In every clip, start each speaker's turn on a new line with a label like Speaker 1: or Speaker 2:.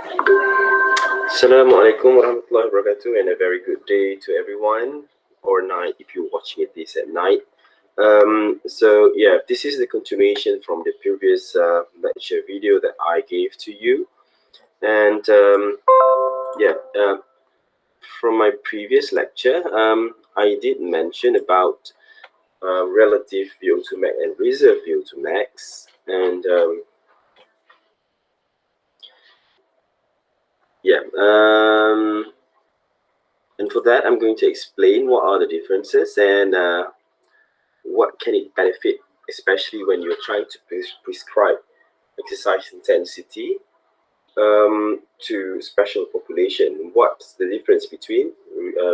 Speaker 1: Assalamu alaikum warahmatullahi wabarakatuh, and a very good day to everyone, or night if you're watching this at night. So yeah, this is the continuation from the previous lecture video that I gave to you, and yeah, from my previous lecture, I did mention about relative VO2 max and reserve VO2 max, and yeah. And for that, I'm going to explain what are the differences and what can it benefit, especially when you're trying to prescribe exercise intensity to special population. What's the difference between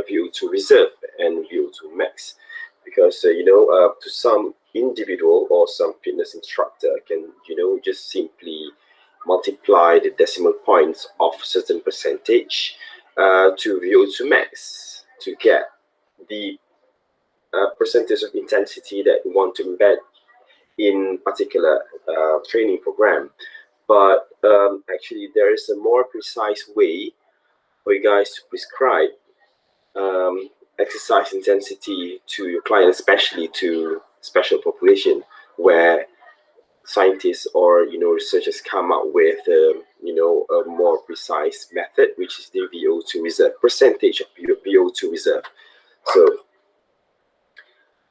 Speaker 1: VO2 reserve and VO2 max? Because to some individual or some fitness instructor can just simply multiply the decimal points of certain percentage to VO2 max to get the percentage of intensity that you want to embed in particular training program. But actually, there is a more precise way for you guys to prescribe exercise intensity to your client, especially to special population, where scientists or researchers come up with a more precise method, which is the VO2 reserve, percentage of VO2 reserve. So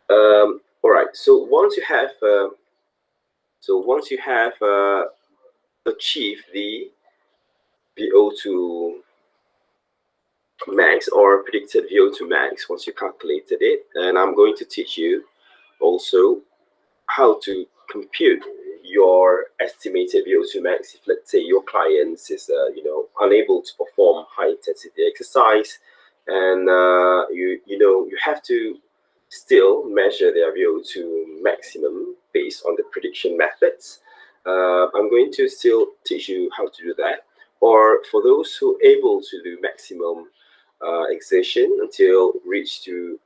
Speaker 1: all right, so once you have achieved the VO2 max or predicted VO2 max, once you calculated it, and I'm going to teach you also how to compute your estimated VO2 max if, let's say, your client is unable to perform high intensity exercise, and you have to still measure their VO2 maximum based on the prediction methods. I'm going to still teach you how to do that. Or for those who are able to do maximum exertion until reach to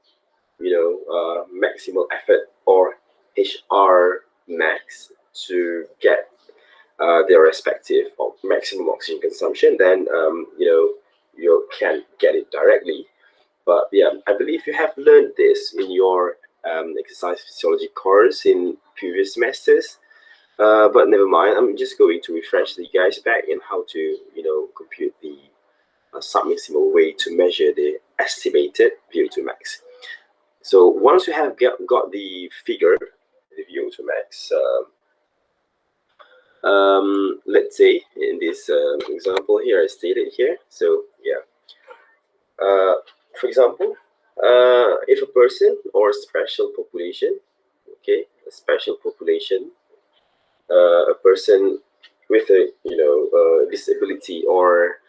Speaker 1: maximal effort or HR max to get their respective maximum oxygen consumption, then you can get it directly. But yeah, I believe you have learned this in your exercise physiology course in previous semesters. But never mind, I'm just going to refresh the guys back in how to compute the submaximal way to measure the estimated VO2 max. So once you have got the figure, the VO2 max, let's say in this example here, I stated here. So yeah, for example, if a person or a special population, okay, a special population, a person with a disability or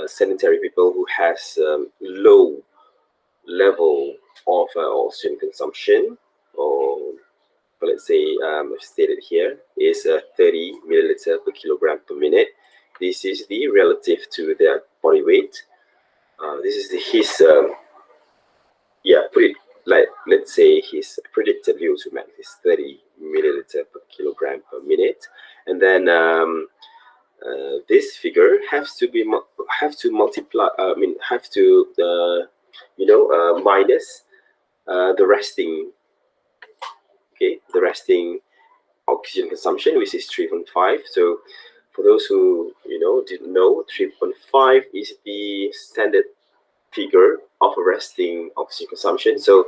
Speaker 1: sedentary people who has low level of oxygen consumption, or let's say I've stated here is 30 milliliter per kilogram per minute. This is the relative to their body weight. This is his put it like, let's say his predicted VO2 max is 30 milliliter per kilogram per minute, and then this figure have to multiply. Minus the resting. Okay, the resting oxygen consumption, which is 3.5. So for those who didn't know, 3.5 is the standard figure of a resting oxygen consumption. So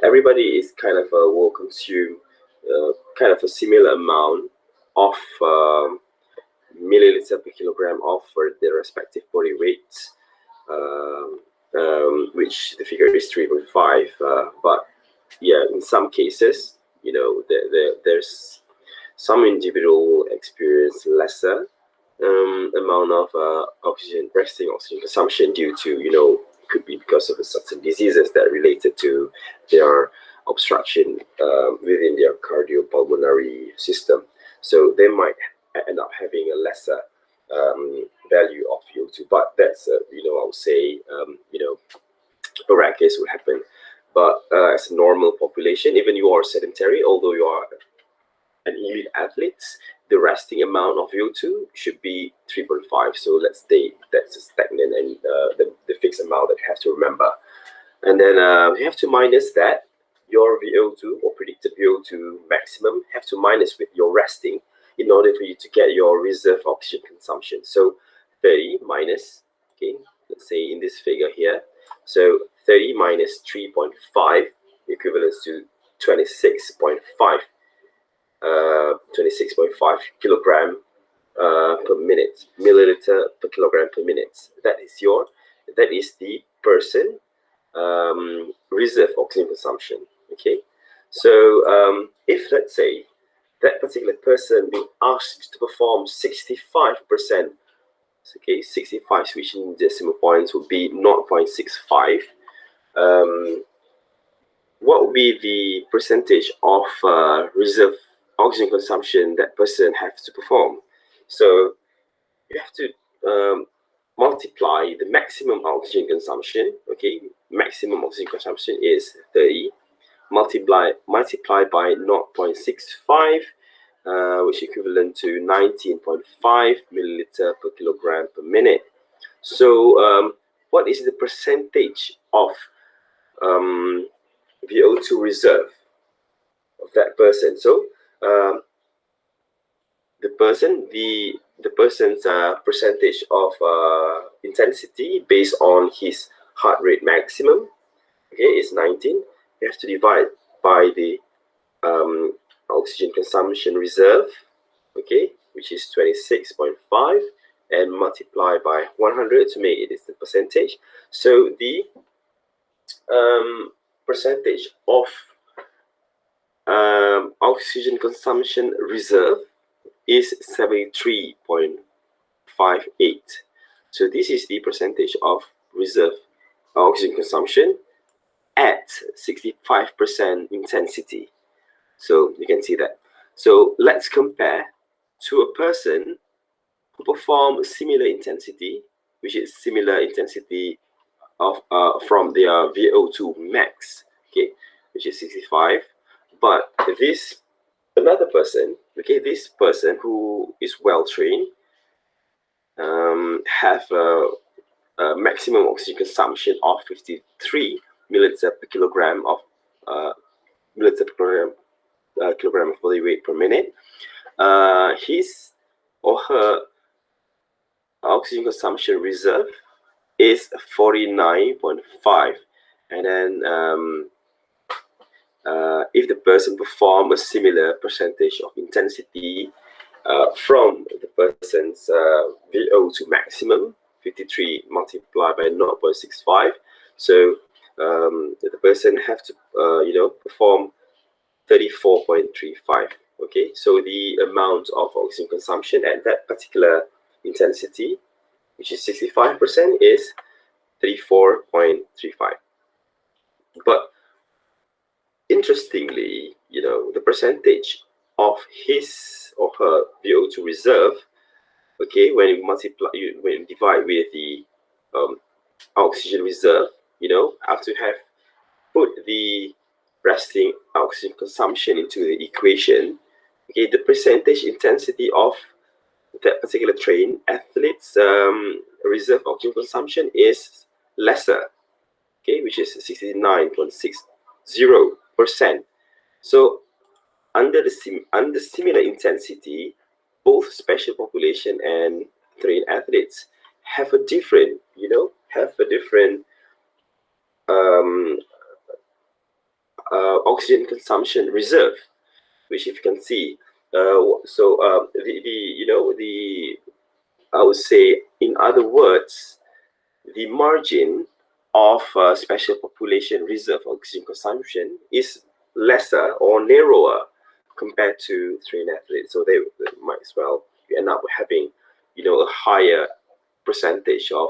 Speaker 1: everybody is kind of will consume kind of a similar amount of milliliter per kilogram of their respective body weights, which the figure is 3.5. But yeah, in some cases, there's some individual experience lesser amount of resting oxygen consumption due to could be because of certain diseases that are related to their obstruction within their cardiopulmonary system. So they might end up having a lesser value of VO2, but that's I would say a rare case would happen. But as a normal population, even you are sedentary, although you are an elite athlete, the resting amount of VO2 should be 3.5. So let's say that's a stagnant and the fixed amount that you have to remember. And then you have to minus that, your VO2 or predicted VO2 maximum, have to minus with your resting in order for you to get your reserve oxygen consumption. So 30 minus, okay, let's say in this figure here, so 30 minus 3.5 equivalents to 26.5 kilogram per minute, milliliter per kilogram per minute. That is the person reserve oxygen consumption. Okay, so if let's say that particular person being asked to perform 65%, okay, 65 switching decimal points would be 0.65. What would be the percentage of reserve oxygen consumption that person has to perform? So you have to multiply the maximum oxygen consumption. Okay, maximum oxygen consumption is 30. Multiply by 0.65, which is equivalent to 19.5 milliliter per kilogram per minute. So what is the percentage of VO2 reserve of that person? So the person's percentage of intensity based on his heart rate maximum, okay, is 19. You have to divide by the oxygen consumption reserve, okay, which is 26.5, and multiply by 100 to make it is the percentage. So the percentage of oxygen consumption reserve is 73.58. So this is the percentage of reserve oxygen consumption at 65% intensity. So you can see that. So let's compare to a person who perform similar intensity, which is similar intensity of from their VO2 max, okay, which is 65. But this another person, okay, this person who is well trained, have a maximum oxygen consumption of 53 milliliter per kilogram of kilogram of body weight per minute. His or her oxygen consumption reserve is 49.5, and then if the person perform a similar percentage of intensity from the person's VO2 maximum, 53 multiplied by 0.65, so the person have to perform 34.35. Okay, so the amount of oxygen consumption at that particular intensity, which is 65%, is 34.35. But interestingly, the percentage of his or her VO2 reserve, okay, when you divide with the oxygen reserve, after you have put the resting oxygen consumption into the equation, okay, the percentage intensity of that particular trained athlete's reserve oxygen consumption is lesser, okay, which is 69.60%. So under similar intensity, both special population and trained athletes have a different, oxygen consumption reserve, which if you can see, I would say, in other words, the margin of special population reserve oxygen consumption is lesser or narrower compared to trained athletes. So they might as well end up having, a higher percentage of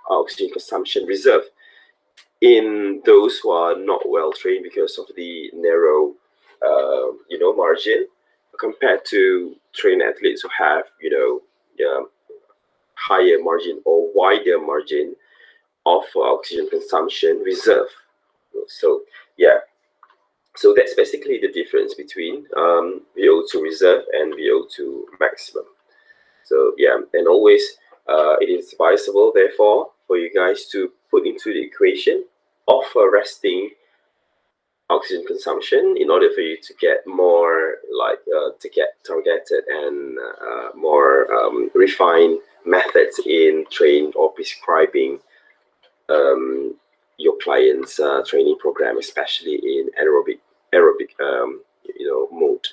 Speaker 1: oxygen consumption reserve in those who are not well trained because of the narrow, margin, compared to trained athletes who have, higher margin or wider margin of oxygen consumption reserve. So yeah, So that's basically the difference between VO2 reserve and VO2 maximum. So yeah, and always it is advisable, therefore, for you guys to put into the equation of a resting oxygen consumption in order for you to get more to get targeted and more refined methods in training or prescribing your client's training program, especially in aerobic mode.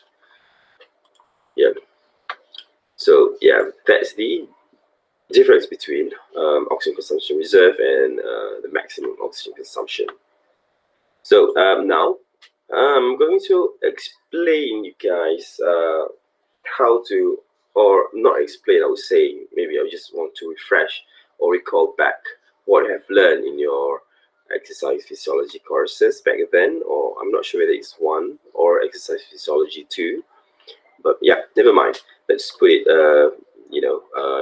Speaker 1: Yeah. So yeah, that's the difference between oxygen consumption reserve and the maximum oxygen consumption. So now I'm going to explain you guys how to, or not explain, I would say, maybe I just want to refresh or recall back what you have learned in your exercise physiology courses back then, or I'm not sure whether it's 1 or exercise physiology 2, but yeah, never mind. Let's put it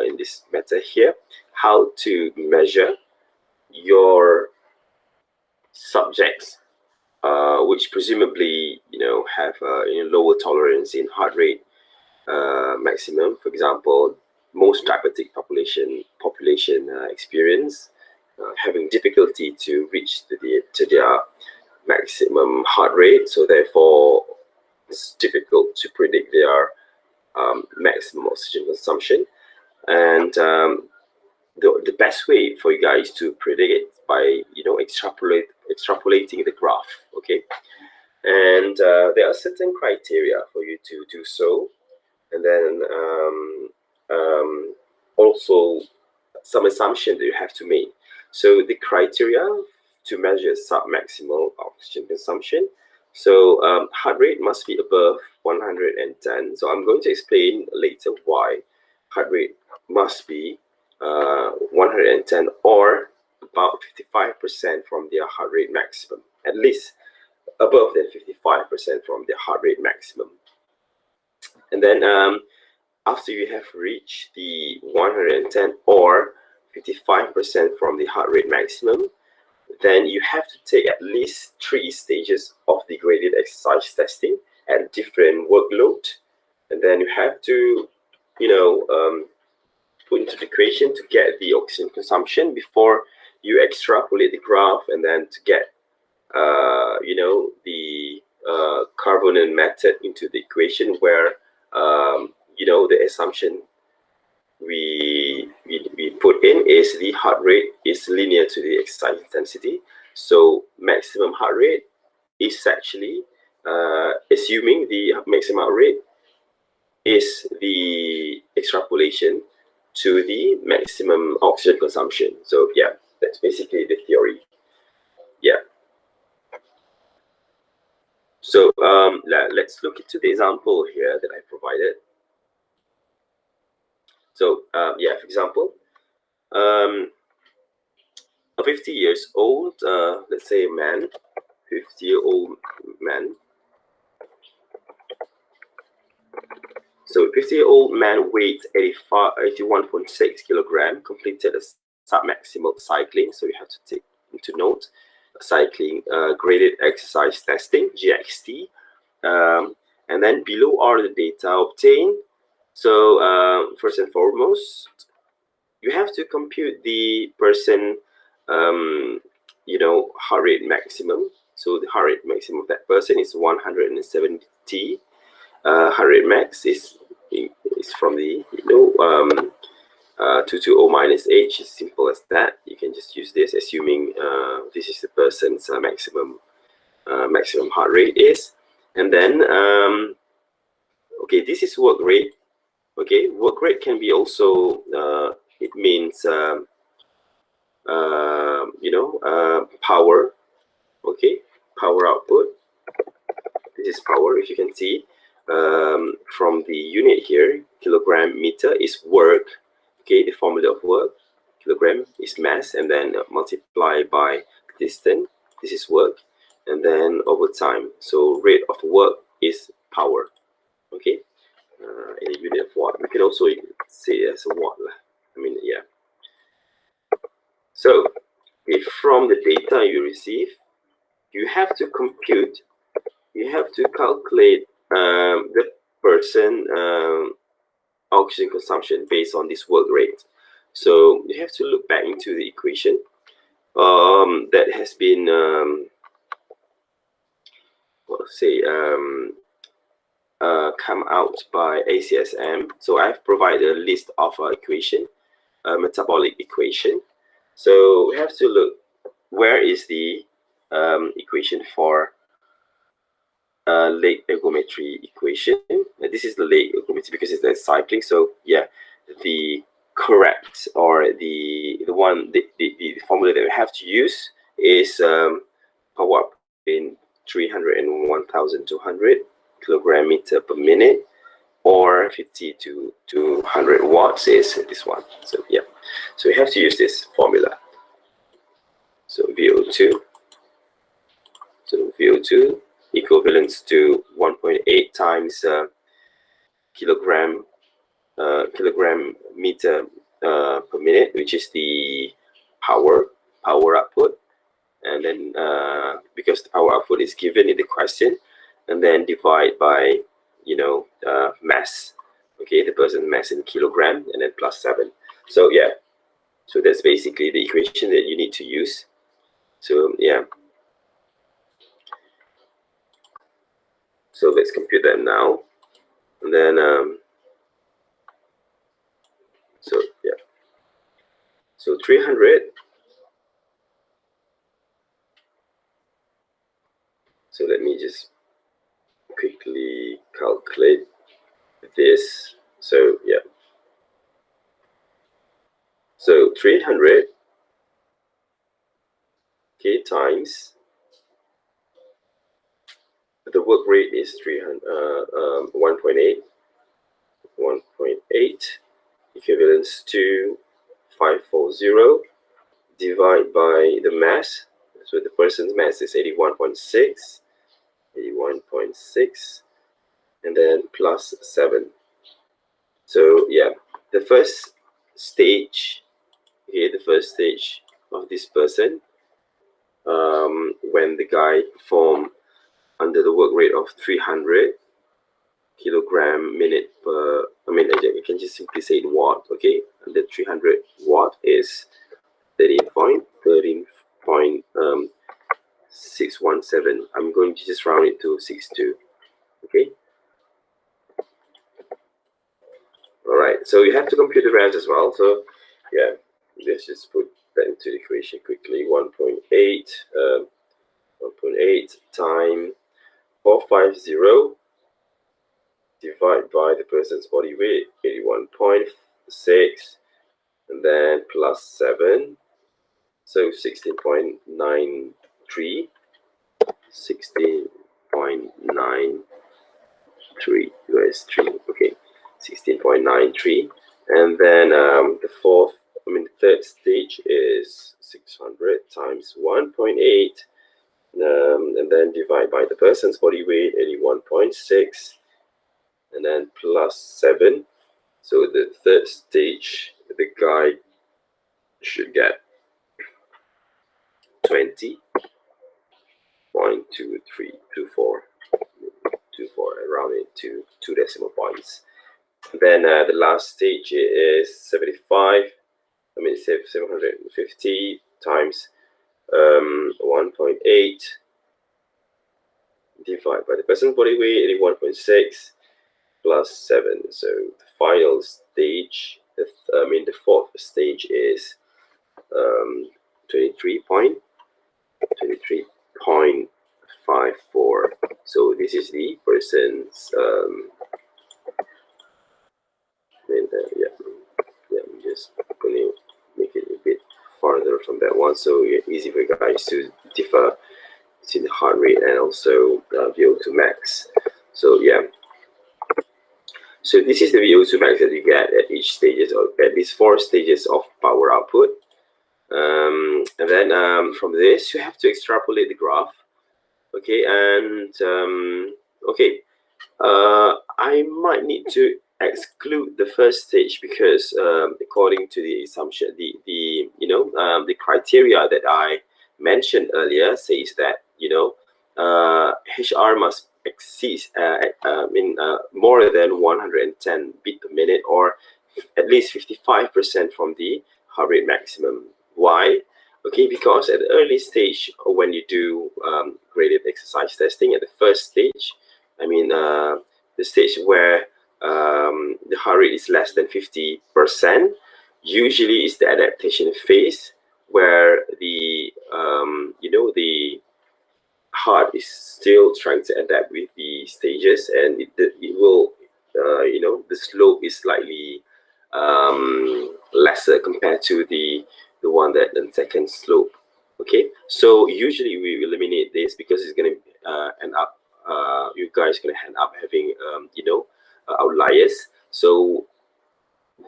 Speaker 1: in this matter here, how to measure your subjects which presumably have lower tolerance in heart rate maximum. For example, most diabetic population experience having difficulty to reach their maximum heart rate, so therefore it's difficult to predict their maximum oxygen consumption. And the best way for you guys to predict it by extrapolating the graph, okay? And there are certain criteria for you to do so, and then also some assumption that you have to make. So the criteria to measure submaximal oxygen consumption. So heart rate must be above 110. So I'm going to explain later why heart rate must be 110 or about 55% from their heart rate maximum, at least above than 55% from their heart rate maximum. And then after you have reached the 110 or 55% from the heart rate maximum, then you have to take at least 3 stages of the graded exercise testing at different workload, and then you have to put into the equation to get the oxygen consumption before you extrapolate the graph, and then to get the Carbonian method into the equation, where the assumption we put in is the heart rate is linear to the exercise intensity. So maximum heart rate is actually assuming the maximum heart rate is the extrapolation to the maximum oxygen consumption. So yeah, that's basically the theory. Yeah. So let's look into the example here that I provided. So yeah, for example, a 50 years old, let's say a man, 50-year-old man. So 50-year-old man weighs 81.6 kilogram, completed a submaximal cycling. So you have to take into note cycling graded exercise testing, GXT. And then below are the data obtained. So first and foremost, you have to compute the person, heart rate maximum. So the heart rate maximum of that person is 170. Heart rate max is from the 220 minus h. It's simple as that. You can just use this, assuming this is the person's maximum heart rate is, and then okay, this is work rate. Okay, work rate can be also it means power. Okay, power output. This is power. If you can see from the unit here, kilogram meter is work. Okay, the formula of work, kilogram is mass, and then multiply by distance. This is work, and then over time. So rate of work is power. Okay, in a unit of watt. We can also say it as a watt. I mean, yeah. So if from the data you receive, you have to compute you have to calculate the person oxygen consumption based on this work rate. So you have to look back into the equation that has been come out by ACSM. So I've provided a list of equation, metabolic equation. So we have to look where is the equation for late ergometry equation. This is the late ergometry because it's the cycling. So yeah, the correct or the formula that we have to use is power up in 300 and 1200 kilogram meter per minute, or 50 to 200 watts is this one. So yeah, so we have to use this formula. So VO2, so VO2 equivalent to 1.8 times kilogram meter per minute, which is the power output, and then because the power output is given in the question, and then divide by mass, okay, the person's mass in kilogram, and then plus 7. So yeah, so that's basically the equation that you need to use. So yeah, so let's compute them now, and then so yeah, so 300. So let me just quickly calculate this. So yeah, so 300 k times the work rate is 1.8 equivalents to 540, divide by the mass. So the person's mass is 81.6, and then plus 7. So yeah, the first stage, okay, the first stage of this person, when the guy performed under the work rate of 300 kilogram minute per, you can just simply say in watt, okay, and the 300 watt is 13.617. I'm going to just round it to 62, okay. All right, so you have to compute the rest as well. So yeah, let's just put that into the equation quickly. 1.8 times 450 divided by the person's body weight, 81.6, and then plus 7, so 16.93, 16.93 US3, okay, 16.93, and then the third stage is 600 times 1.8, and then divide by the person's body weight, 81.6, and then plus 7. So the third stage, the guy should get 20.2324, around it to 2 decimal points. And then the last stage is 750 times 1.8 divided by the person's body weight, 81.6, plus 7. So the final stage, the fourth stage is 23.54. So this is the person's I'm just going to make it a bit farther from that one, so it's easy for you guys to differ between the heart rate and also VO2 max. So yeah, so this is the VO2 max that you get at each stages, or at least 4 stages of power output. And then from this you have to extrapolate the graph, okay, and okay, I might need to exclude the first stage because according to the assumption, the criteria that I mentioned earlier says that HR must exceed more than 110 beat per minute, or at least 55% from the heart rate maximum. Why? Okay, because at the early stage, when you do graded exercise testing, at the first stage, the stage where the heart rate is less than 50%, usually is the adaptation phase, where the the heart is still trying to adapt with the stages, and it will the slope is slightly lesser compared to the one that the second slope. Okay, so usually we eliminate this because it's going to end up you guys going to end up having outliers. So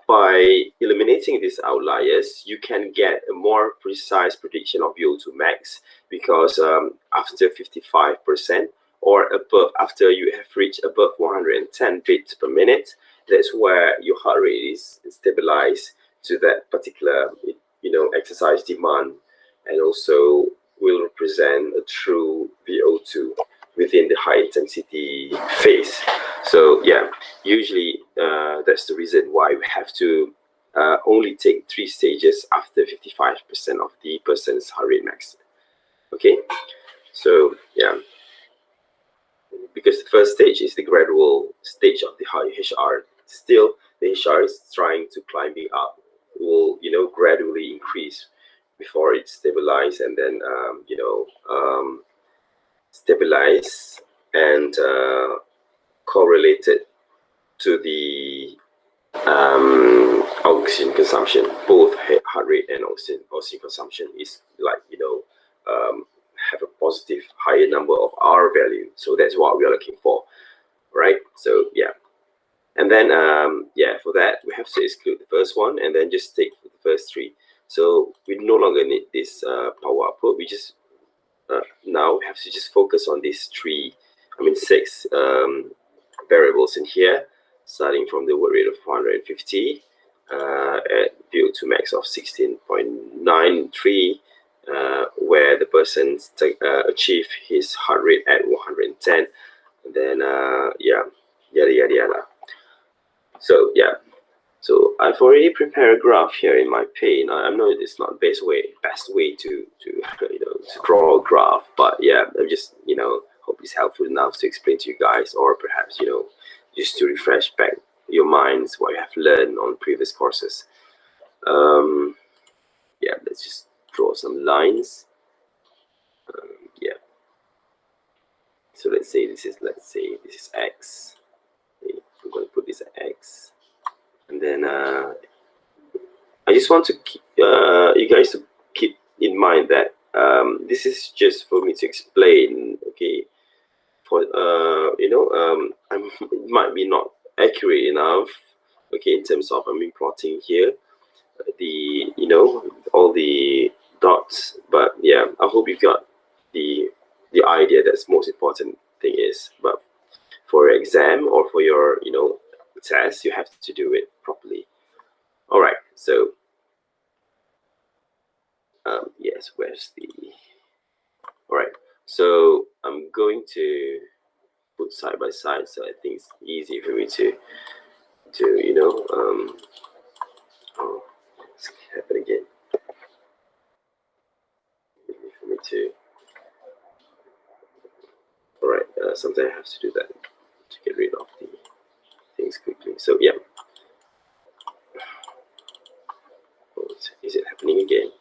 Speaker 1: by eliminating these outliers, you can get a more precise prediction of VO2 max, because after 55% or above, after you have reached above 110 beats per minute, that's where your heart rate is stabilized to that particular exercise demand, and also will represent a true VO2 within the high intensity phase. So yeah, usually that's the reason why we have to only take 3 stages after 55% of the person's heart rate max. Okay, so yeah, because the first stage is the gradual stage of the high HR. Still, the HR is trying to climbing up, will gradually increase before it stabilize, and then stabilize and correlated to the oxygen consumption. Both heart rate and oxygen consumption is have a positive higher number of R value. So that's what we are looking for, right? So yeah, and then for that we have to exclude the first one and then just take the first 3. So we no longer need this power output. We just now we have to just focus on these 6 variables in here, starting from the work rate of 450 at VO2 max of 16.93, where the person achieve his heart rate at 110, and then yada yada yada. So yeah, so I've already prepared a graph here in my pane. I know it's not best way to draw a graph, but yeah, I'm just hope it's helpful enough to explain to you guys, or perhaps just to refresh back your minds what you have learned on previous courses. Yeah, let's just draw some lines. Yeah, so let's say this is X. Okay, I'm going to put this at X, and then I just want to keep, you guys to keep in mind that this is just for me to explain. Okay, for it might be not accurate enough. Okay, in terms of plotting here the all the dots, but yeah, I hope you got the idea. That's most important thing is, but for your exam or for your test, you have to do it properly. All right, so yes, where's the all right, so I'm going to put side by side, so I think it's easy for me to oh, it's happening again for me to all right, sometimes I have to do that to get rid of the things quickly. So yeah, is it happening again?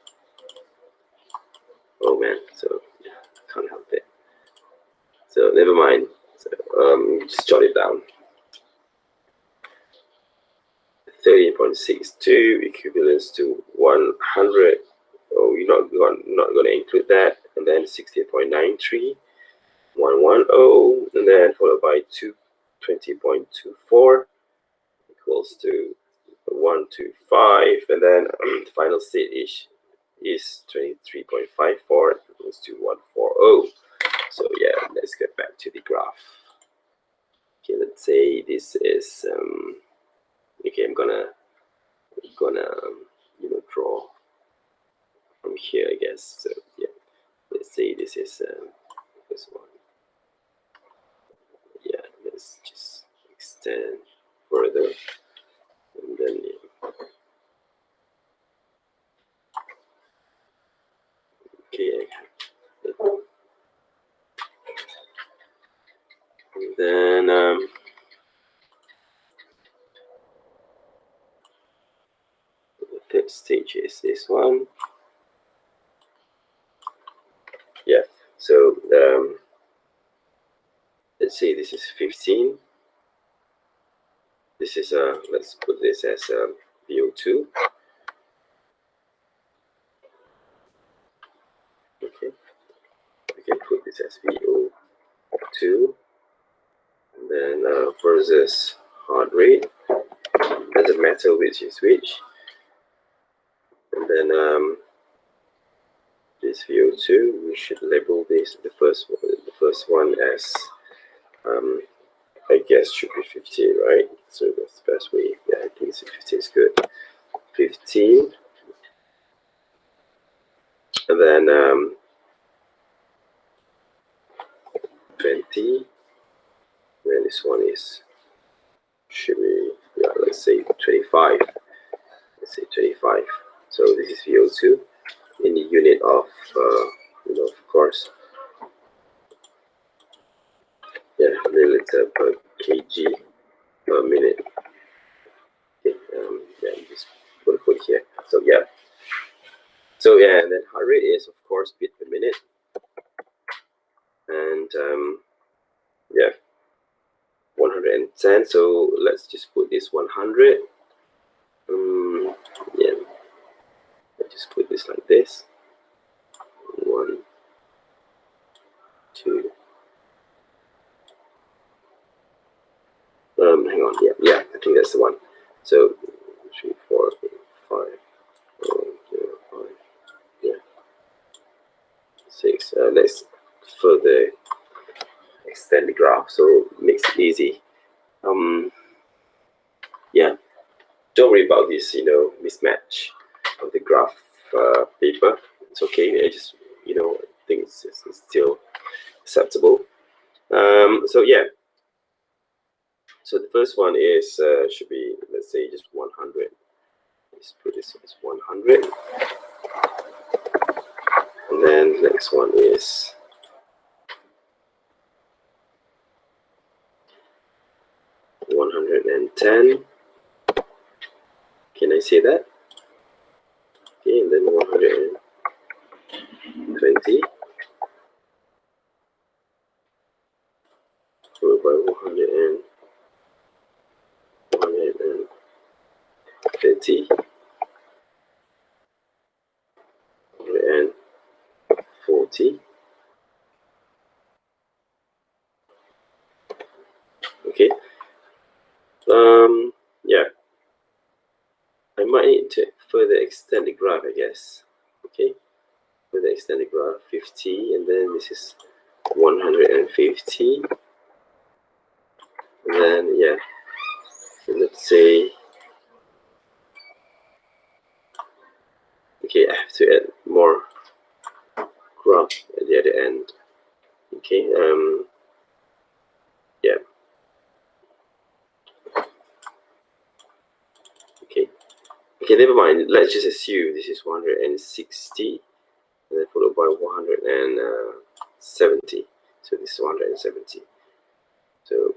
Speaker 1: Oh man, so yeah, can't help it. So never mind. So just jot it down. 13.62 equivalents to 100. Oh, you're not going to include that. And then 16.93, 110, and then followed by 220.24 equals to 125, and then the final state is 23.54 equals to 140. So yeah, let's get back to the graph. Okay, let's say this is okay, I'm gonna draw from here, I guess. So yeah, let's say this is this one. stage is this one. Yeah, so let's say this is 15. This is let's put this as VO2. Okay, we can put this as VO2, and then versus heart rate. Doesn't matter which is which. And then this VO2, we should label this the first one as I guess should be 15, right? So that's the best way. Yeah, I think 15 is good. 15, and then 20. Then this one is should be, yeah, let's say 25. Let's say 25. So this is VO2 in the unit of of course, yeah, milliliter per kg per minute. Okay, yeah, you just put it here. So yeah, and then heart rate is of course beat per minute, and yeah, 110. So let's just put this 100. Yeah, let's just put this like this. 1, 2. Hang on. Yeah, I think that's the one. So 3, 4, 5, 0, 5, yeah, 6. Let's further extend the graph so it makes it easy. Yeah, don't worry about this, mismatch of the graph paper. It's okay. I just, think it's still acceptable. So yeah. So the first one is should be, let's say, just 100. Let's put this as 100. And then the next one is 110. Can I say that? Okay, and then 120. Followed by 130. 140. Okay. Yeah. I might need to further extend the graph, I guess. Okay. Further extend the graph, 50, and then this is 150. And then yeah. So let's say, okay, I have to add more graph at the other end. Okay, yeah. Okay, never mind. Let's just assume this is 160, and then followed by 170. So this is 170. So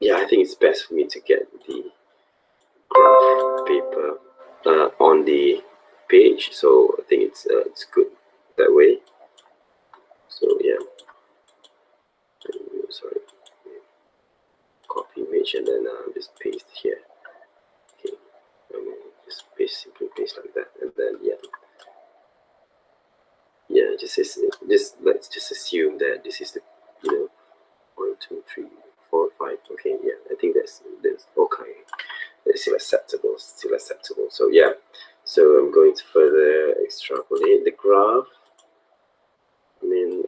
Speaker 1: yeah, I think it's best for me to get the graph paper on the page. So I think it's good that way. So yeah, sorry, copy image and then just paste here. Okay, just simply paste like that, and then let's just assume that this is the 1, 2, 3, 4, 5. Okay, yeah, I think that's okay. It's still acceptable. So yeah, so I'm going to further extrapolate the graph.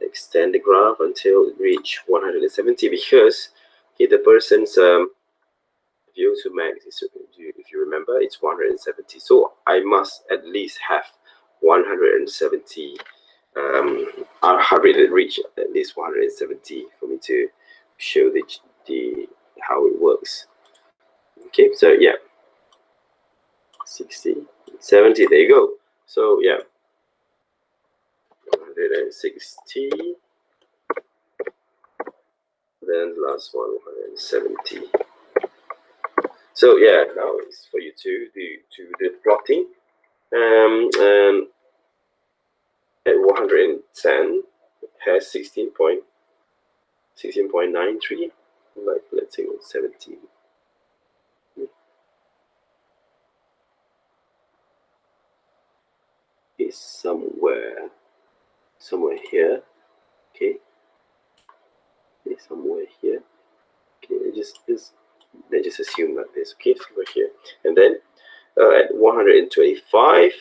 Speaker 1: Extend the graph until it reach 170, because the person's VO2 max is, if you remember, it's 170. So I must at least have 170. Our heart rate reach at least 170 for me to show the how it works. Okay, so yeah, 60, 70. There you go. So yeah, 160. Then the last one, 170. So yeah, now it's for you to do do the plotting. And at 110 has 16.93, like let's say 17. Is somewhere here. Okay, it's somewhere here. Okay, let's just assume that this. Okay, somewhere here, and then at 125.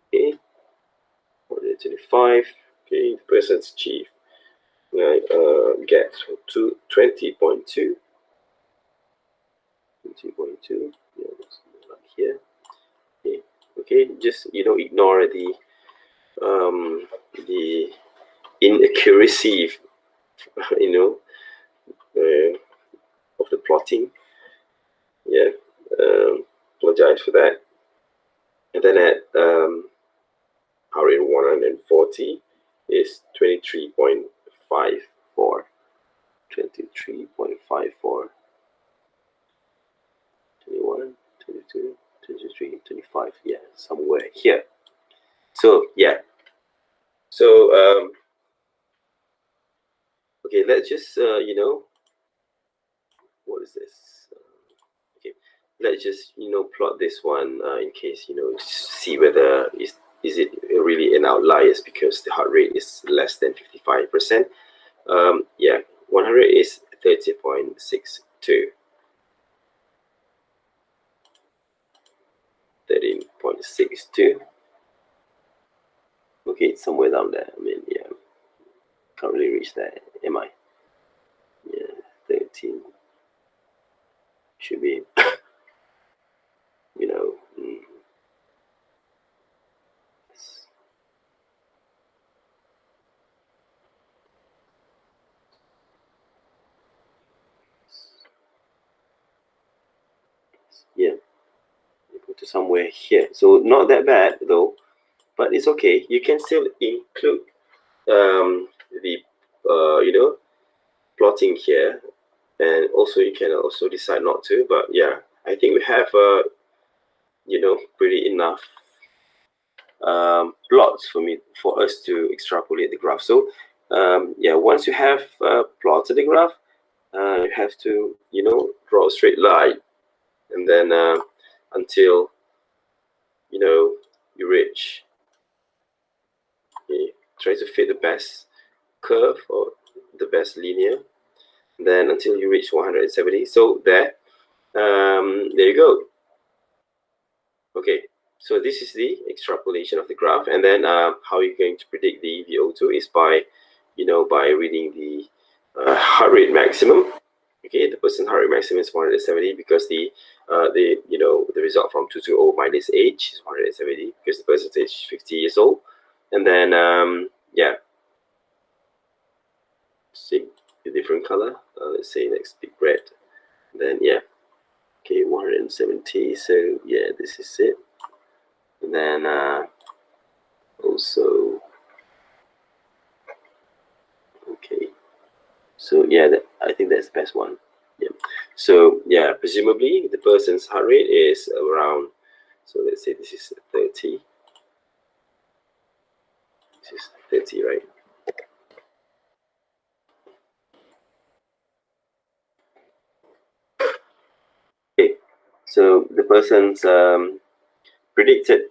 Speaker 1: Okay, 125. Okay, the person's achieved get to 20.2. 20.2. Yeah, like here. Okay, just ignore the inaccuracy of the plotting. Yeah, apologize for that. And then at heart rate 140 is 23.54. 23.54. 21, 22, 23, 25. Yeah, somewhere here. So yeah. So okay, let's just what is this? Okay, let's just plot this one in case see whether is it really an outlier because the heart rate is less than 55%. Yeah, 100 is 30.62. 13.62. Okay, it's somewhere down there. I mean, yeah, can't really reach that, am I? Yeah, 13 should be, yeah, go to somewhere here. So not that bad though, but it's okay. You can still include the plotting here, and also you can also decide not to. But yeah, I think we have pretty enough plots for us to extrapolate the graph. So yeah, once you have plotted the graph, you have to draw a straight line, and then until you reach, try to fit the best curve or the best linear, and then until you reach 170. So there you go. Okay, so this is the extrapolation of the graph, and then how you're going to predict the VO2 is by by reading the heart rate maximum. Okay, the person's heart rate maximum is 170 because the result from 220 minus age is 170 because the person's age is 50 years old. And then yeah, see a different color. Let's say next big red. Then yeah, okay, 170. So yeah, this is it. And then also okay. So yeah, I think that's the best one. Yeah. So yeah, presumably the person's heart rate is around. So let's say this is 30. This is 30, right? Okay. So the person's predicted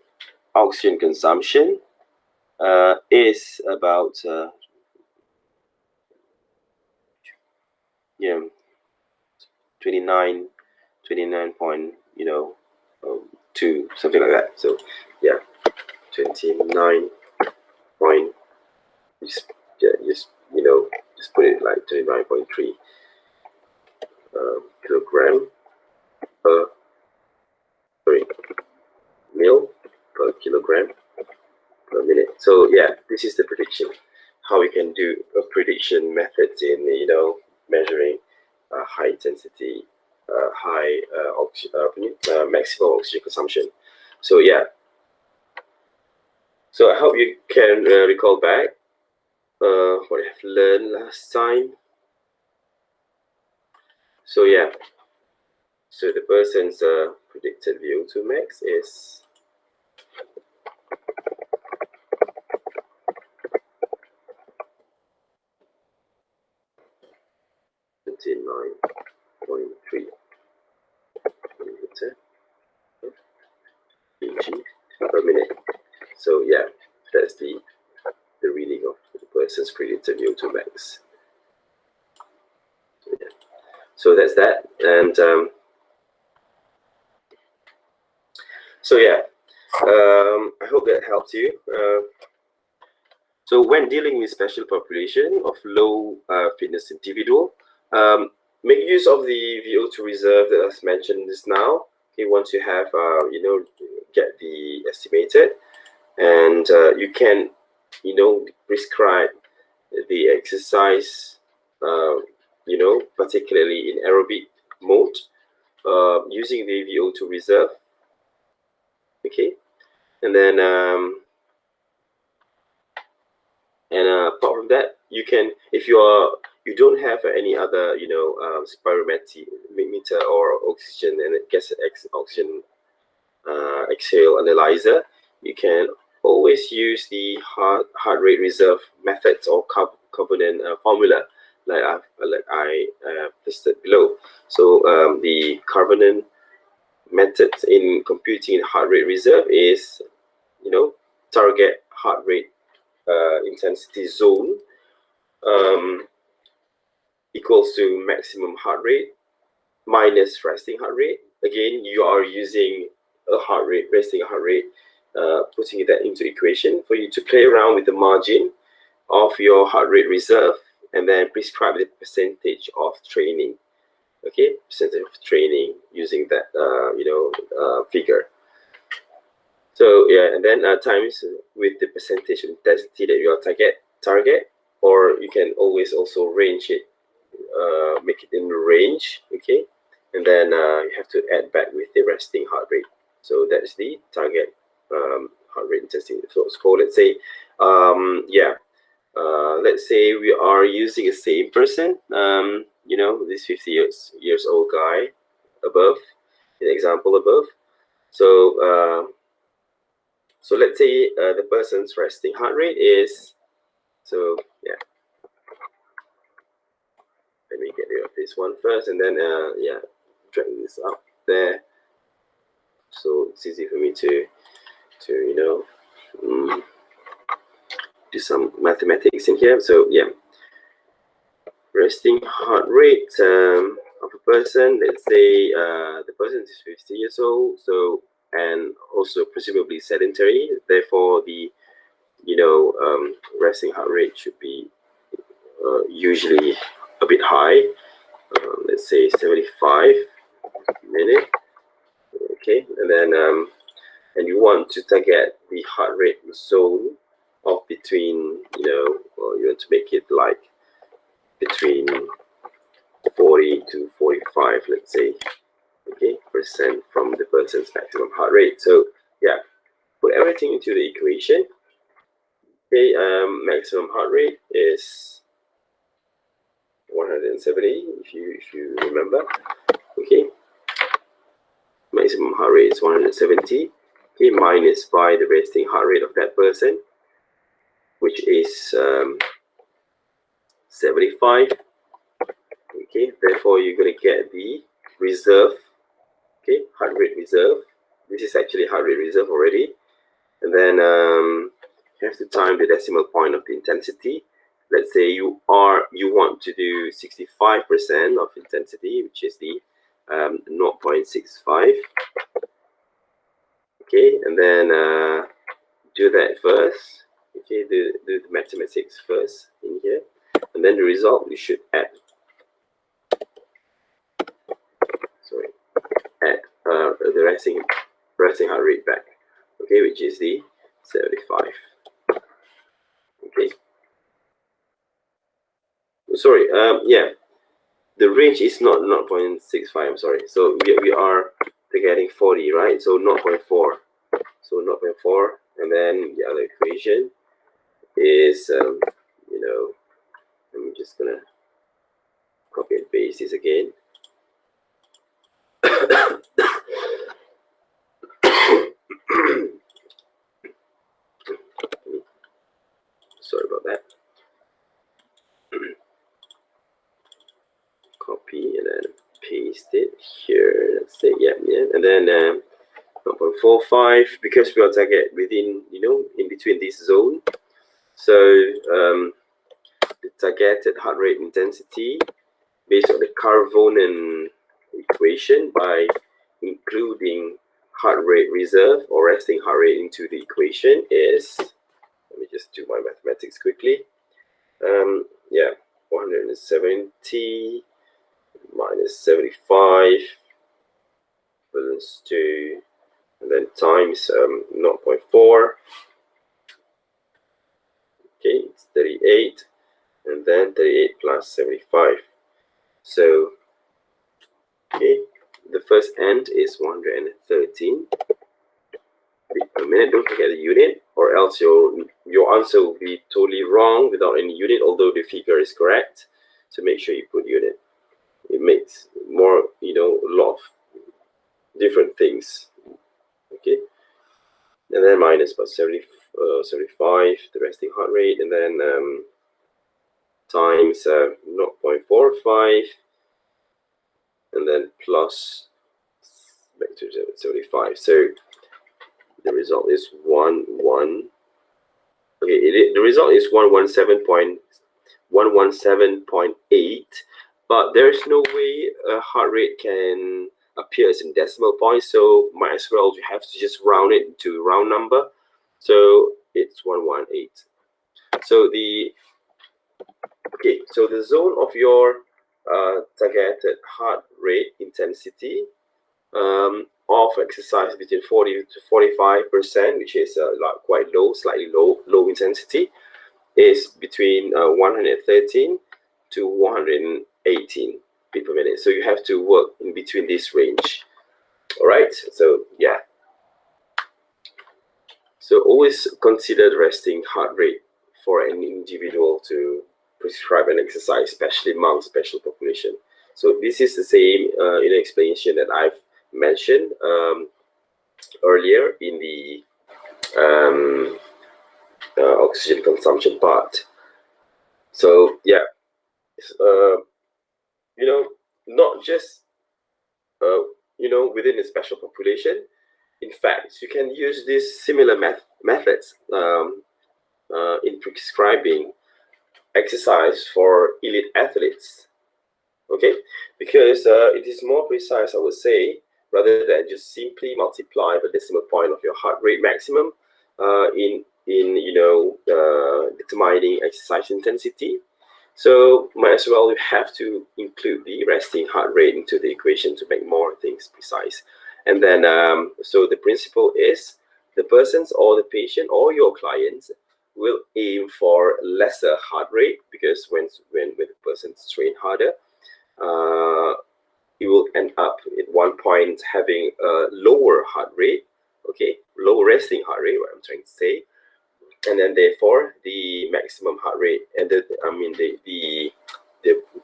Speaker 1: oxygen consumption is about yeah 29 point 2, something like that. So yeah, 29 point just put it like 29.3 kilogram per mil per kilogram per minute. So yeah, this is the prediction. How we can do a prediction methods in measuring high intensity, high maximum oxygen consumption. So yeah. So I hope you can recall back what I have learned last time. So yeah, So the person's predicted VO2 max is 29.3 milliliter kg per minute. So yeah, that's the reading of the person's predicted VO2 max. So, yeah. So that's that, and so yeah, I hope that helps you. So when dealing with special population of low fitness individual, make use of the VO2 reserve that I was mentioned just now. Okay, once you have get the estimated, and you can prescribe the exercise, particularly in aerobic mode, using the VO2 reserve. Okay, and then apart from that, you can, if you don't have any other spirometer or oxygen and gas oxygen exhale analyzer, you can always use the heart rate reserve methods or covenant formula like I listed below. So the covenant methods in computing heart rate reserve is target heart rate intensity zone equals to maximum heart rate minus resting heart rate. Again, you are using a heart rate, resting heart rate, putting that into equation for you to play around with the margin of your heart rate reserve, and then prescribe the percentage of training. Okay, percentage of training using that figure. So yeah, and then times with the percentage of intensity that you are target, or you can always also range it, make it in range. Okay, and then you have to add back with the resting heart rate. So that's the target heart rate intensity. So let's say let's say we are using the same person, this 50 years old guy above, in example above. So so let's say the person's resting heart rate is, so yeah, let me get rid of this one first, and then yeah, drag this up there, so it's easy for me to do some mathematics in here. So yeah, resting heart rate of a person, let's say the person is 50 years old, so, and also presumably sedentary, therefore the resting heart rate should be usually a bit high, let's say 75 minute. Okay, and then and you want to target the heart rate zone of between, you want to make it like between 40 to 45, let's say, okay, percent from the person's maximum heart rate. So yeah, put everything into the equation. Okay, maximum heart rate is 170, if you remember. Okay, maximum heart rate is 170. Okay, minus by the resting heart rate of that person, which is 75. Okay, therefore you're going to get the reserve. Okay, heart rate reserve. This is actually heart rate reserve already. And then you have to time the decimal point of the intensity. Let's say you want to do 65% of intensity, which is the 0.65. Okay, and then do that first. Okay, do the mathematics first in here, and then the result you should add. Sorry, add the resting heart rate back. Okay, which is the 75. Okay. Sorry. Yeah, the range is not 0.65. I'm sorry. So we are getting 40, right? So 0.4. So 0.4, and then the other equation is I'm just gonna copy and paste this again. Sorry about that. Copy and then paste it here. Let's say yeah, and then 0.45 because we are target within, in between this zone. So the targeted heart rate intensity based on the Carvonen equation by including heart rate reserve or resting heart rate into the equation is, let me just do my mathematics quickly. 170 minus 75 equals to, and then times 0.4. Okay, it's 38, and then 38 plus 75. So, okay, the first end is 113 beat per minute. Don't forget the unit, or else your answer will be totally wrong without any unit, although the figure is correct. So make sure you put unit. It makes more, a lot of different things. Okay, and then minus about 75, the resting heart rate, and then times 0.45, and then plus back to 75. So the result is 1. Okay, the result is 117.8, but there's no way a heart rate can appear as in decimal points, so might as well you have to just round it to a round number. So it's 118. So the zone of your targeted heart rate intensity of exercise between 40 to 45%, which is like quite low, slightly low intensity, is between 113 to 118 beat per minute. So you have to work in between this range. All right. So yeah. So always consider the resting heart rate for an individual to prescribe an exercise, especially among special population. So this is the same explanation that I've mentioned earlier in the oxygen consumption part. So yeah, not just within a special population. In fact, you can use these similar methods in prescribing exercise for elite athletes. Okay, because it is more precise, I would say, rather than just simply multiply the decimal point of your heart rate maximum in determining exercise intensity. So might as well you have to include the resting heart rate into the equation to make more things precise. And then so the principle is the persons or the patient or your clients will aim for lesser heart rate, because when the persons train harder, you will end up at one point having a lower heart rate, okay, low resting heart rate, what I'm trying to say, and then therefore the maximum heart rate and the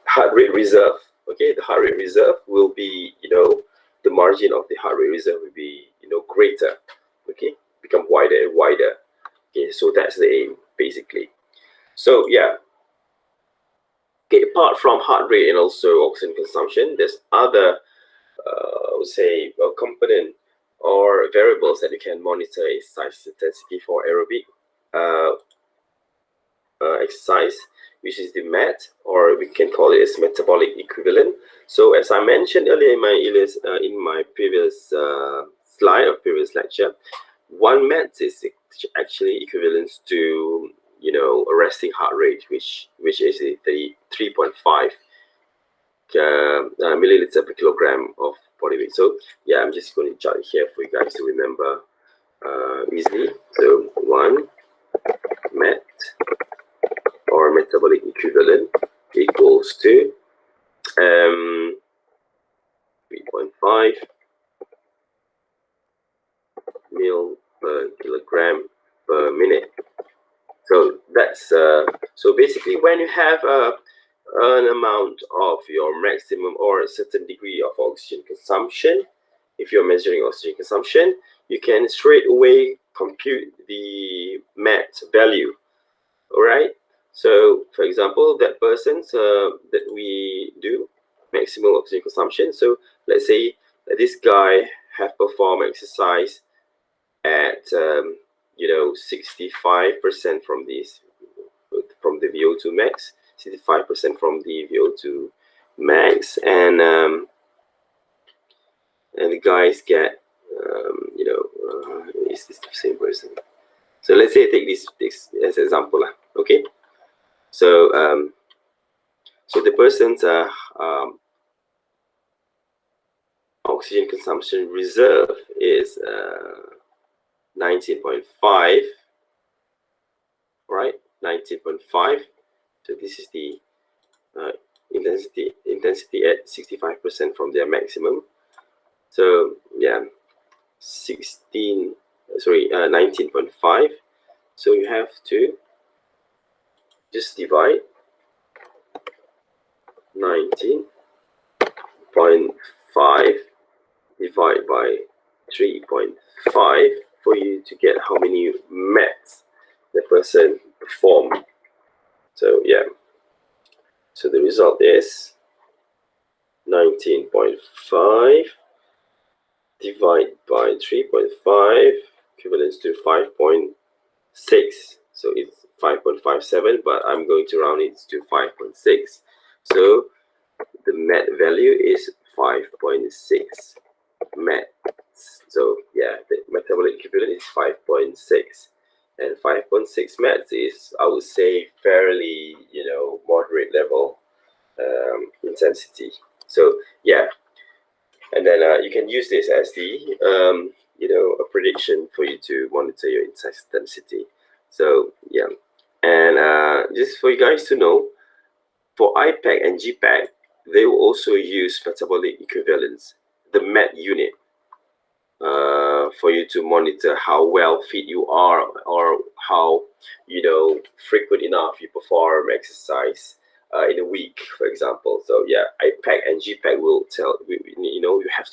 Speaker 1: heart rate reserve, okay, the heart rate reserve will be, the margin of the heart rate reserve will be, greater, okay, become wider and wider. Okay, so that's the aim basically. So yeah. Okay, apart from heart rate and also oxygen consumption, there's other, I would say, component or variables that you can monitor exercise intensity for aerobic exercise, which is the MET, or we can call it as metabolic equivalent. So as I mentioned earlier in my previous slide or previous lecture, one MET is actually equivalent to a resting heart rate, which is the 3.5 milliliter per kilogram of body weight. So yeah, I'm just going to jot it here for you guys to remember easily. So 1 MET or metabolic equivalent equals to 3.5 mil per kilogram per minute. So that's so basically when you have an amount of your maximum or a certain degree of oxygen consumption, if you're measuring oxygen consumption, you can straight away compute the MET value. All right. So, for example, that person's that we do maximum oxygen consumption. So, let's say that this guy have performed exercise at 65% from the VO2 max, 65% from the VO2 max, and the guys get is this the same person? So let's say I take this as an example, okay? So so the person's oxygen consumption reserve is 19.5, right? 19.5. So this is the intensity at 65% from their maximum. So yeah, 19.5. So you have to just divide 19.5 divided by 3.5 for you to get how many METs the person performed. So yeah, so the result is 19.5 divided by 3.5 equivalents to 5.6. So it's 5.57, but I'm going to round it to 5.6. So the MET value is 5.6 METs. So yeah, the metabolic equivalent is 5.6. And 5.6 METs is, I would say, fairly, moderate level intensity. So yeah, and then you can use this as the a prediction for you to monitor your exercise intensity. So yeah, and just for you guys to know, for IPEC and GPEC, they will also use metabolic equivalence, the MET unit, for you to monitor how well fit you are, or how frequent enough you perform exercise in a week, for example. So yeah, IPEC and GPEC will tell you have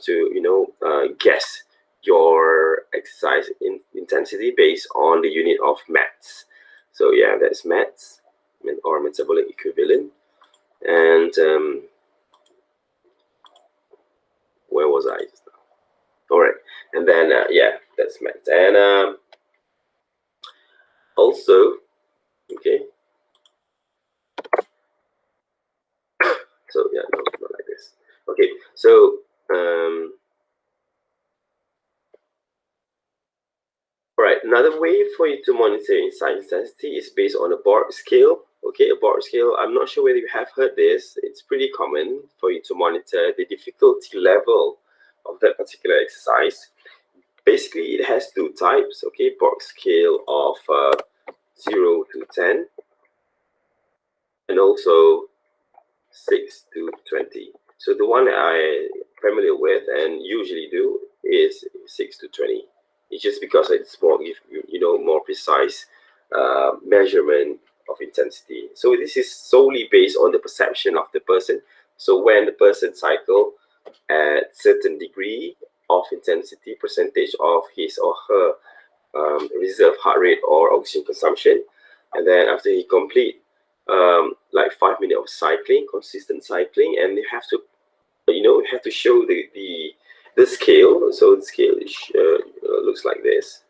Speaker 1: to guess your exercise intensity based on the unit of METs. So yeah, that's METs, or metabolic equivalent. And where was I just now? All right, and then yeah, that's METs. And also, okay, so yeah, no, not like this. Okay, so all right, another way for you to monitor exercise intensity is based on a Borg scale. Okay, a Borg scale, I'm not sure whether you have heard this. It's pretty common for you to monitor the difficulty level of that particular exercise. Basically, it has two types, okay, Borg scale of 0 to 10, and also 6 to 20. So the one I'm familiar with and usually do is 6 to 20. It's just because it's more, more precise measurement of intensity. So this is solely based on the perception of the person. So when the person cycle at certain degree of intensity, percentage of his or her reserve heart rate or oxygen consumption, and then after he complete like 5 minutes of cycling, consistent cycling, and you have to show the scale. So the scale is, looks like this.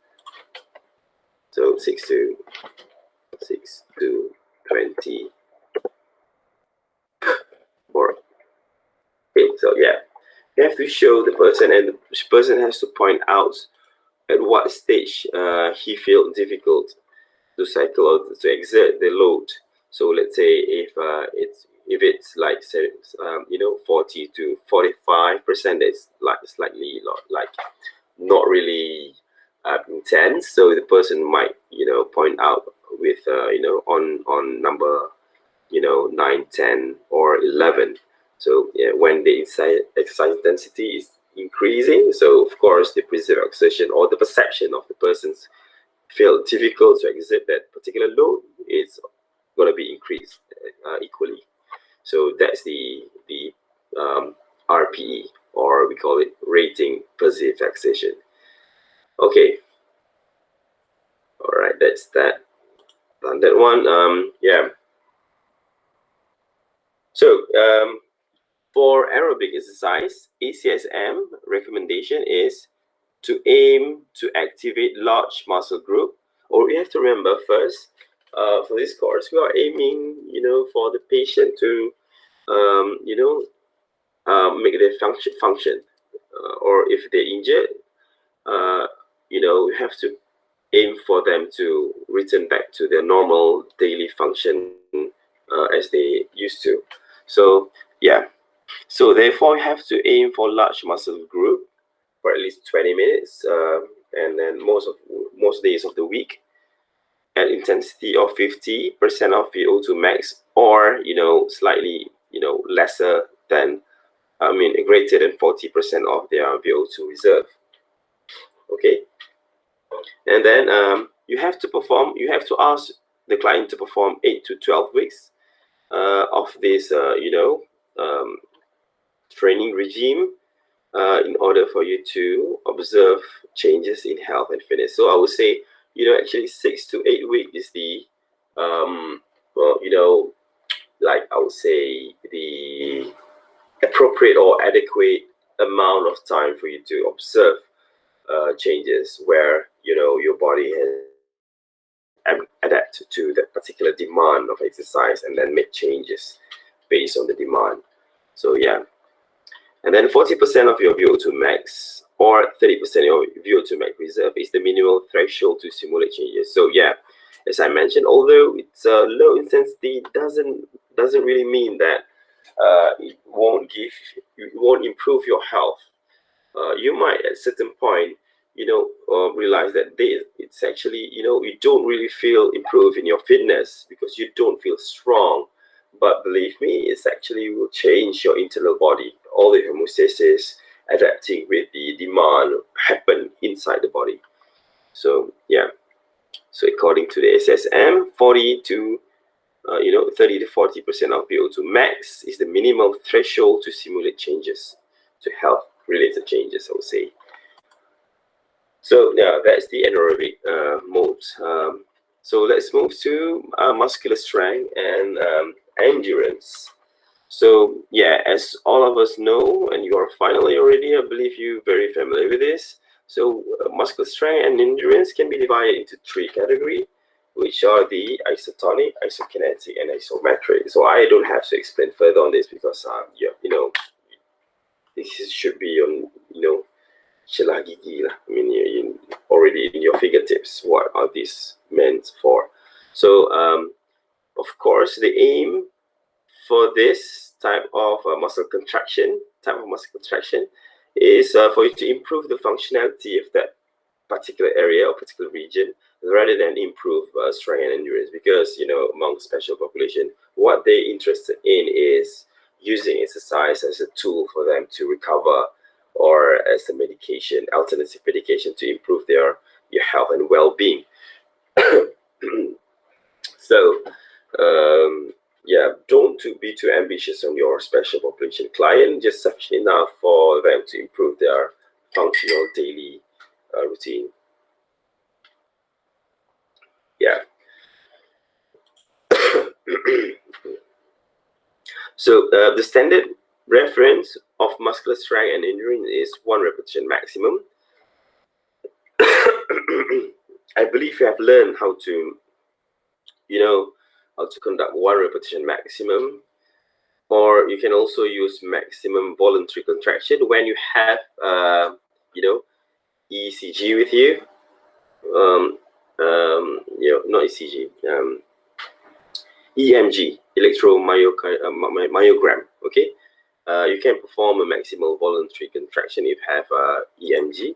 Speaker 1: So 6 to 20. Okay, so yeah, you have to show the person, and the person has to point out at what stage he felt difficult to cycle or to exert the load. So let's say if it's like 40 to 45%, it's like slightly like not really intense. So the person might point out with on number 9, 10, or 11. So yeah, when the exercise intensity is increasing, so of course the preserved exertion or the perception of the person's feel difficult to exert that particular load is going to be increased equally. So that's the RPE, or we call it rating perceived fixation. Okay. All right, that's that. Done that one. Yeah. So for aerobic exercise, ACSM recommendation is to aim to activate large muscle group. Or we have to remember first, for this course, we are aiming, for the patient to, make their function. Or if they're injured, we have to aim for them to return back to their normal daily function as they used to. So yeah, so therefore you have to aim for large muscle group for at least 20 minutes, and then most days of the week at intensity of 50% of VO2 max, or slightly lesser than, greater than 40% of their VO2 reserve. Okay, and then you have to ask the client to perform 8 to 12 weeks of this training regime in order for you to observe changes in health and fitness. So I would say, actually 6 to 8 weeks is the like I would say the appropriate or adequate amount of time for you to observe changes where your body has adapt to that particular demand of exercise and then make changes based on the demand. So yeah, and then 40% of your VO2 max or 30% of your VO2 max reserve is the minimal threshold to simulate changes. So yeah, as I mentioned, although it's low intensity, doesn't really mean that it won't improve your health. You might at a certain point realize that it's actually you don't really feel improved in your fitness because you don't feel strong, but believe me, it's actually will change your internal body. All the homeostasis adapting with the demand happen inside the body. So yeah, so according to the SSM, 30 to 40% of VO2 max is the minimal threshold to simulate changes, to health related changes, I would say. So yeah, that's the anaerobic mode. So let's move to muscular strength and endurance. So yeah, as all of us know, and you are finally already, I believe you're very familiar with this. So muscular strength and endurance can be divided into three categories, which are the isotonic, isokinetic, and isometric. So I don't have to explain further on this because this should be on celah gigi lah. I mean, you already in your fingertips what are these meant for. So of course, the aim for this type of muscle contraction is for you to improve the functionality of that particular area or particular region rather than improve strength and endurance, because among special population, what they're interested in is using exercise as a tool for them to recover, or as a medication, alternative medication to improve your health and well-being. So yeah, don't be too ambitious on your special population client, just sufficient enough for them to improve their functional daily routine. Yeah. So the standard reference of muscular strength and endurance is 1 repetition maximum. I believe you have learned how to conduct 1 repetition maximum, or you can also use maximum voluntary contraction when you have ECG with you. Not ECG, EMG, electromyogram. Okay, you can perform a maximal voluntary contraction if you have EMG.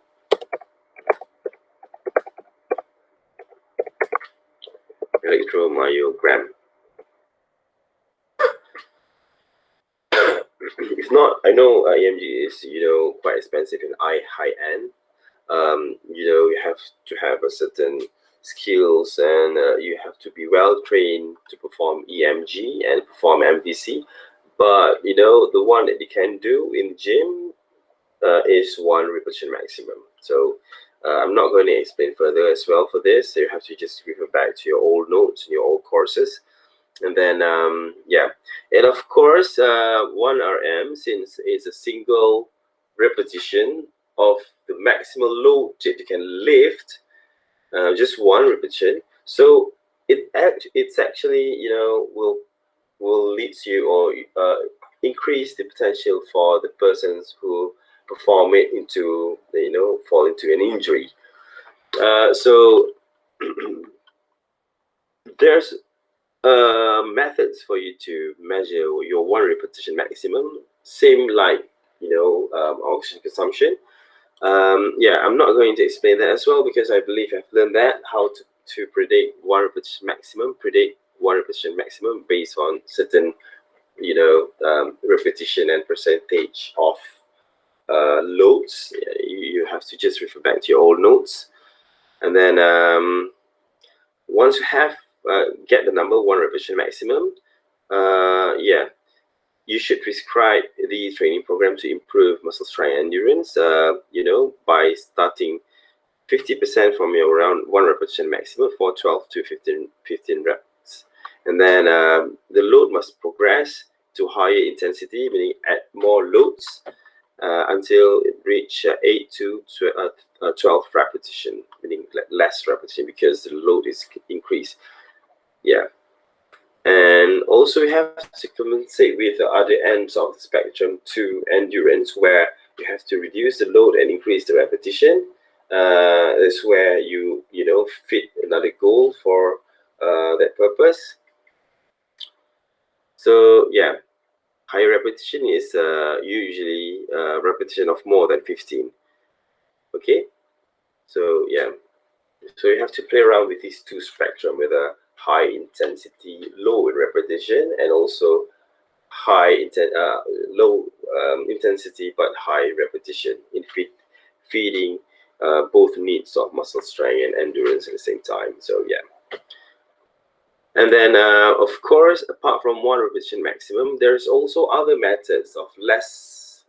Speaker 1: Electromyogram. If not, I know EMG is quite expensive and high end. You have to have a certain skills, and you have to be well trained to perform EMG and perform MVC. But the one that you can do in the gym is 1 repetition maximum. So I'm not going to explain further as well for this. So you have to just refer back to your old notes and your old courses. And then yeah, and of course 1 RM, since it's a single repetition of the maximum load that you can lift, just 1 repetition. So it's actually will lead you or increase the potential for the persons who perform it into fall into an injury. So there's methods for you to measure your 1 repetition maximum, same like oxygen consumption. Yeah, I'm not going to explain that as well, because I believe I've learned that how to predict 1 repetition maximum based on certain repetition and percentage of loads. You have to just refer back to your old notes, and then once you have get the number 1 repetition maximum, yeah, you should prescribe the training program to improve muscle strength and endurance. By starting 50% from your around 1 repetition maximum for 12 to 15 reps, and then the load must progress to higher intensity, meaning add more loads until it reach 8 to 12 repetition, meaning less repetition because the load is increased. Yeah. And also you have to compensate with the other ends of the spectrum to endurance, where you have to reduce the load and increase the repetition. That's where you fit another goal for that purpose. So yeah, higher repetition is usually repetition of more than 15. Okay, so yeah, so you have to play around with these two spectrum, with a high intensity, low in repetition, and also low intensity but high repetition in feeding both needs of muscle strength and endurance at the same time. So yeah. And then of course, apart from 1 repetition maximum, there's also other methods of less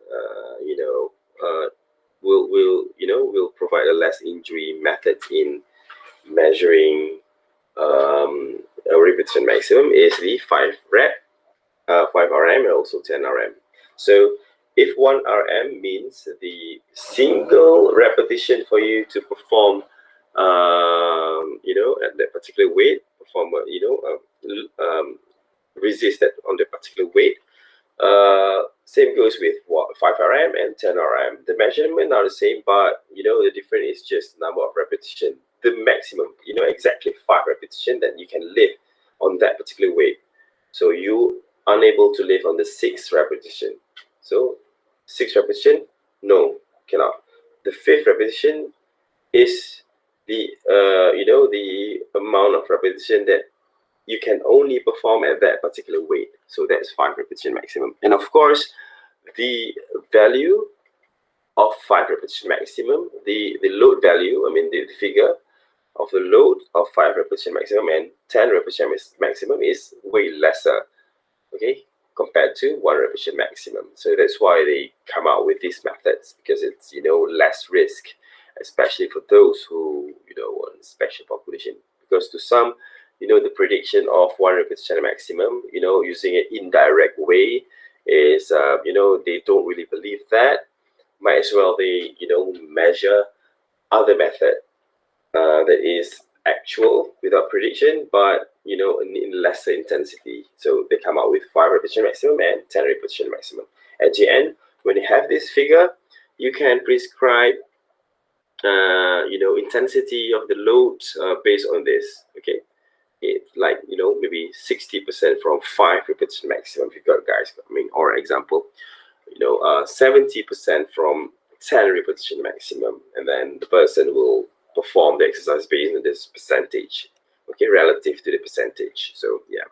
Speaker 1: will provide a less injury method in measuring a repetition maximum, is the 5 RM and also 10 RM. So if 1 RM means the single repetition for you to perform at that particular weight, perform resist that on the particular weight. Same goes with 5 RM and 10 RM. The measurement are the same, but the difference is just number of repetition. The maximum, exactly 5 repetition that you can lift on that particular weight. So you unable to lift on the 6th repetition. So 6th repetition, no, cannot. The 5th repetition is the the amount of repetition that you can only perform at that particular weight. So that's 5 repetition maximum. And of course, the value of 5 repetition maximum, the load value, I mean the figure of the load of 5 repetition maximum and 10 repetition maximum is way lesser, okay, compared to 1 repetition maximum. So that's why they come out with these methods, because it's less risk, especially for those who want special population. Because to some, the prediction of 1 repetition maximum, using an indirect way is they don't really believe that. Might as well they measure other method that is actual without prediction, but in lesser intensity. So they come out with 5 repetition maximum and 10 repetition maximum. At the end, when you have this figure, you can prescribe intensity of the load based on this. Okay, it's like maybe 60% from 5 repetition maximum. If you got guys, or example, 70% from 10 repetition maximum, and then the person will perform the exercise based on this percentage, okay, relative to the percentage. So yeah,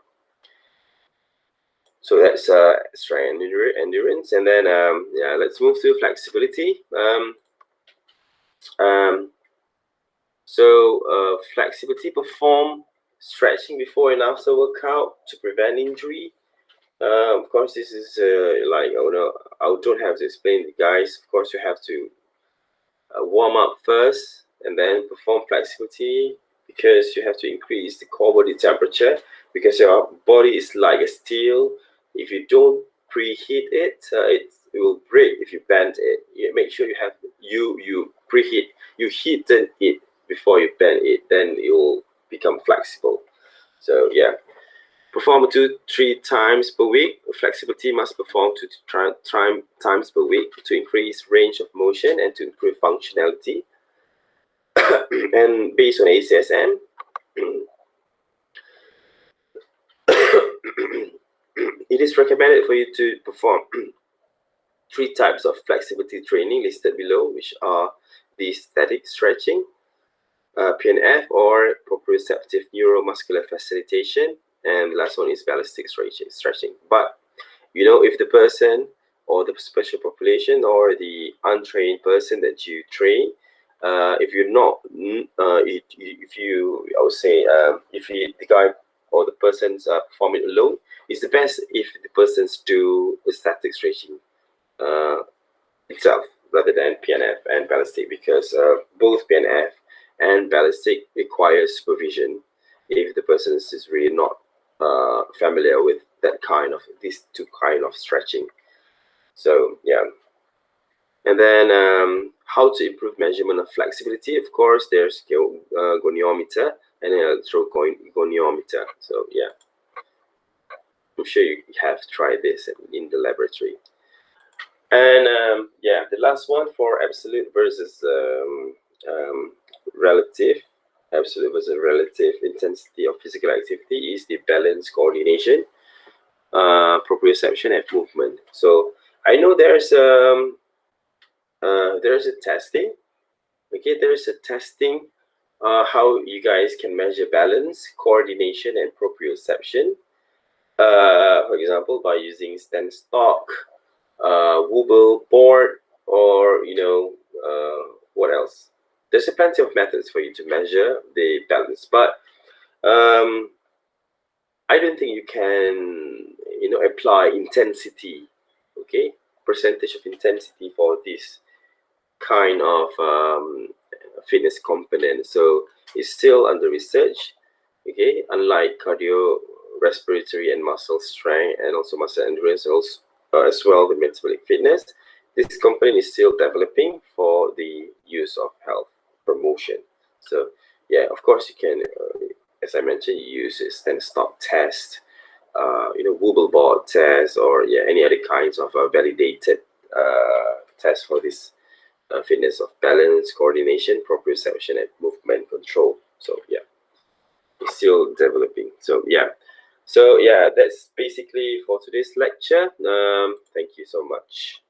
Speaker 1: so that's strength and endurance. And then yeah, let's move to flexibility. So flexibility, perform stretching before and after workout to prevent injury. Of course, this is like, oh no, I don't have to explain it, guys. Of course, you have to warm up first and then perform flexibility, because you have to increase the core body temperature, because your body is like a steel. If you don't preheat it, it will break if you bend it. You make sure you have you preheat, you heaten it before you bend it, then it will become flexible. So yeah, perform 2-3 times per week. Flexibility must perform 2-3 times per week to increase range of motion and to improve functionality. And based on ACSM, it is recommended for you to perform 3 types of flexibility training listed below, which are the static stretching, PNF, or proprioceptive neuromuscular facilitation, and the last one is ballistic stretching. But you know, if the person or the special population or the untrained person that you train, if you're not, if you, I would say, if the guy or the person's performing alone, it's the best if the persons do the static stretching itself rather than PNF and ballistic, because both PNF and ballistic require supervision if the person is really not familiar with that kind of, these 2 kind of stretching. So yeah, and then how to improve measurement of flexibility. Of course, there's goniometer and an electrogoniometer. So yeah, I'm sure you have tried this in the laboratory. And yeah, the last one for absolute versus relative, absolute versus relative intensity of physical activity is the balance, coordination, proprioception, and movement. So I know there's a testing. Okay, there's a testing how you guys can measure balance, coordination, and proprioception. For example, by using stand stock, wobble board, or you know, what else? There's plenty of methods for you to measure the balance, but I don't think you can, you know, apply intensity, okay, percentage of intensity for this kind of fitness component. So it's still under research, okay, unlike cardio, respiratory, and muscle strength, and also muscle endurance, also, as well the metabolic fitness. This component is still developing for the use of health promotion. So yeah, of course you can, as I mentioned, you use a stand stop test, you know, wobble board test, or yeah, any other kinds of validated test for this fitness of balance, coordination, proprioception, and movement control. So yeah, it's still developing. So yeah, that's basically for today's lecture. Thank you so much.